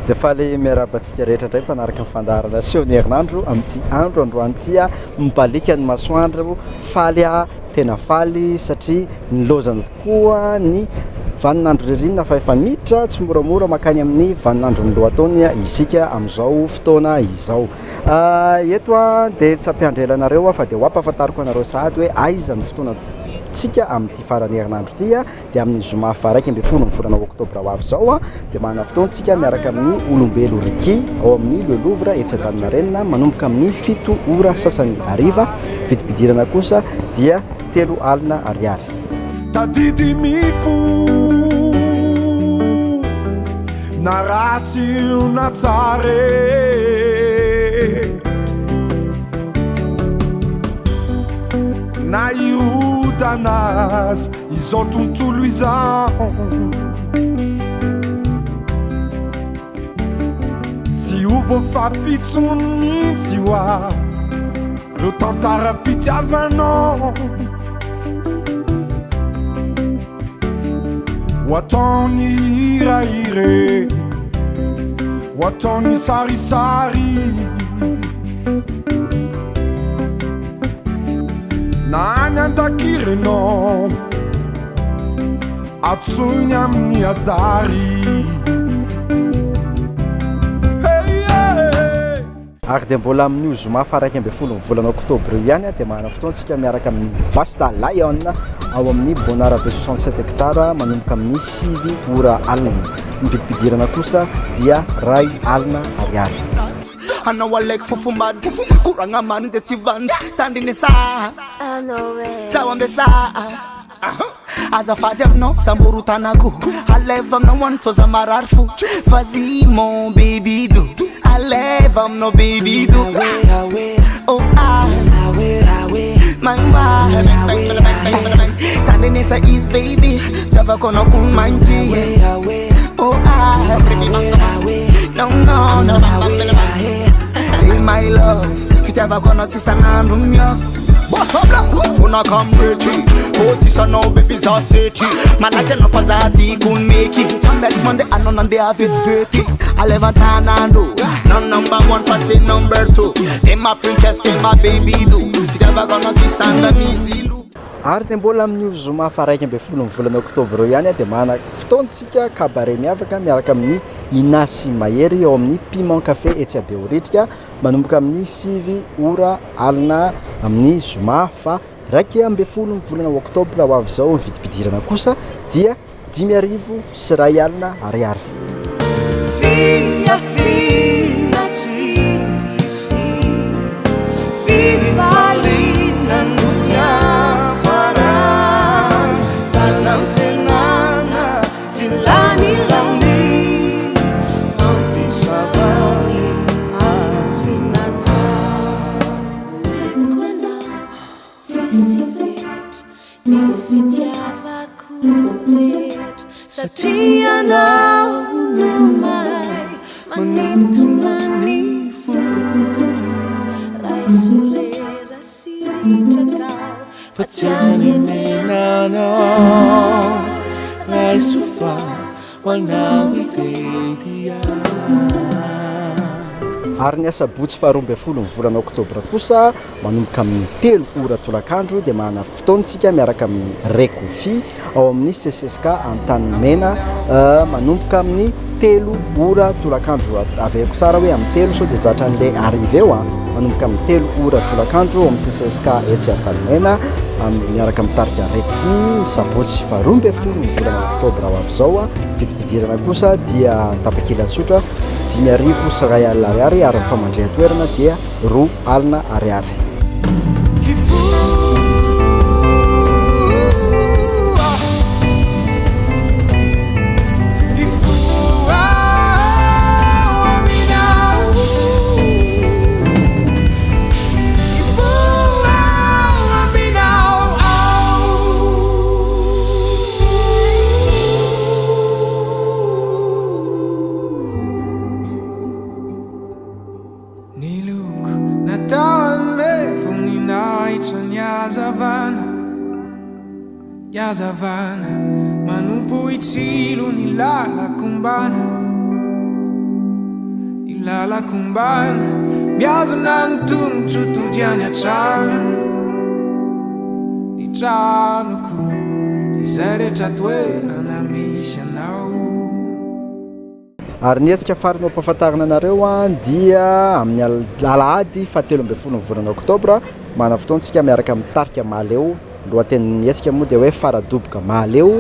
dia faly miarabantsika rehetra indray mpanaraka mifandarana sehoany herinandro amin'ity andro androanytya mibalika ny masoandro faly tena faly satria nilozana tokoa ny vaninandro ririnina fa efa miditra tsy moramora makany amin'ny vaninandro ny lohatony isika amin'izao fotoana izao eto dia tsy ampiandrelanareo fa dia hoampahafantariko anareo sahady hoe aiza ny fotoana tsika amin'ity farany herinandro ity dia amin'ny zoma faraiky amby folo ny volana oktobra ho avy zao dia manana fotoantsika miaraka amin'ny olombelo riki ao amin'ny le Louvre Etsandranomarenina manomboka amin'ny 7 ora sasany hariva vidibidirana kosa dia 3 alina ariary tadidi mifo na ratsy na tsare na iodanas izao tontolo izao tsy ho voafafitsony mihitsy hoa lo tantara-pitiavanao ho ataony hiraire ho ataony sarisary na any andakirenao atsoiny amin'ny azary ary dia mbola amin'io zoma faraiky amby folo volana oktobra io ihany dia manana fotoantsika miaraka amin'ny Basta Lion ao amin'ny Bonarabe 67 hectare manomboka amin'ny 5 ora alina ny vidibidirana kosa dia 2 alina ariary anao alaiky fofombany koragna mariny zay tsy vandy tandriny sa zaho ambesa azafady aminao samorotanako aleva aminao anitsoza marary fo fazy mon baby do aleva aminao baby do oh ah my tandriny sa is baby javako anao kumandry oh ah no no no take my love fitiavako anao sisanandro miavy Bosabla, una kamreti Posisano baby za seti Manake no fazati kun meki Tambet mande anonande avet veti Alevantanando No number 1 fatsi number 2 They my princess, they my baby do Fitava gonna see sanda mizilu ary dia mbola amin'io zoma faraiky amby folo ny volana oktobra ihany dia manana fotoantsika kabare miavaka miaraka amin'ny Inasy Mahery ao amin'ny Piment Café Etsiabe Oritrika manomboka amin'ny 7 ora alina amin'ny zoma fa raiky amby folo ny volana oktobra ho avy zao ny vidibidirana kosa dia 5 sy 2 alina ariary Satria nao lumai manintulani fu raisulera si takao fatiani nenano raisufa wanami ledia ary ny asabotsy faharoa amby folo ny volana oktobra kosa manomboka amin'ny 3 ora tolakandro dia manana fotoantsika miaraka amin'ny Rekofi ao amin'ny CCSK Antanimena manomboka amin'ny 3 ora tolakandro aveko tsara hoe amin'ny 3 sao dia zatra an'ilay arrivé eo manomboka amin'ny 3 ora tolakandro ao amin'ny CCSK etsy Antanimena miaraka mitarika Rekofi sabotsy faharoa amby folo ny volana oktobra ho avy zao vidibidirana kosa dia tapakely atsotra 5 sy 2 alina ariary ary ny famandrehan-toerana dia 2 alina ariary Yazavana manupo itsilo ni lala kumbana lalakombana miazona ny tongotro todiany atrano ny tranoko izay rehetra toerana misy anao. Ary ny hetsika farany mampahafantarana anareo dia amin'ny alahady 17 volana oktobra mana fotoantsika miaraka mitarika maleo. Lohatenin'ny hetsika moa dia hoe faradoboka maleo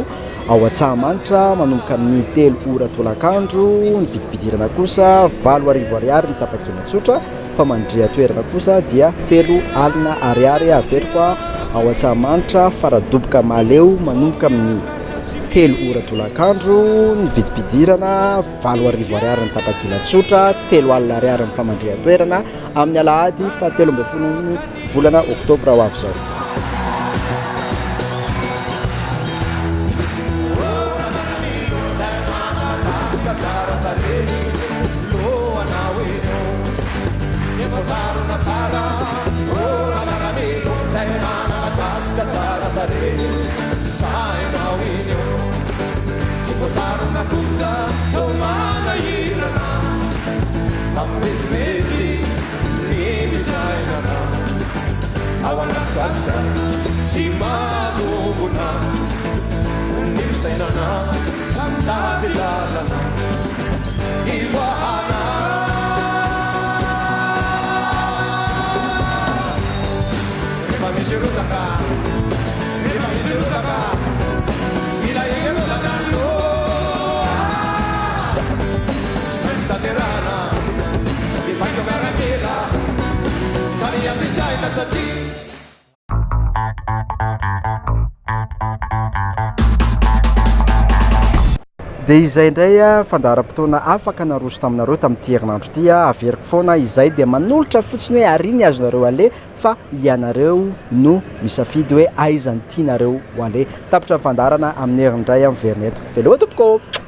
ao Antsahamanitra manomboka amin'ny 3 ora tolakandro, ny vidibidirana kosa 4 ariary ny tapakena tsotra, fa mandria toerana kosa dia 3 alina ariary averiko ao Antsahamanitra faradoboka maleo manomboka amin'ny 3 ora tolakandro, ny vidibidirana 4 ariary ny tapakena tsotra, 3 alina ariary ny famandria toerana amin'ny alahady 17 volana oktobra ho avy zao. Dia izay indray fandaharam-potoana afaka naroso taminareo tamin'ity herinandro ity averiko foana izay dia manolotra fotsiny hoe ary ny azonareo ale fa ianareo no misafidy hoe aizany tianareo ho ale tapitra fandarana amin'ny herindray amin'ny verneto. Veloha tompoko.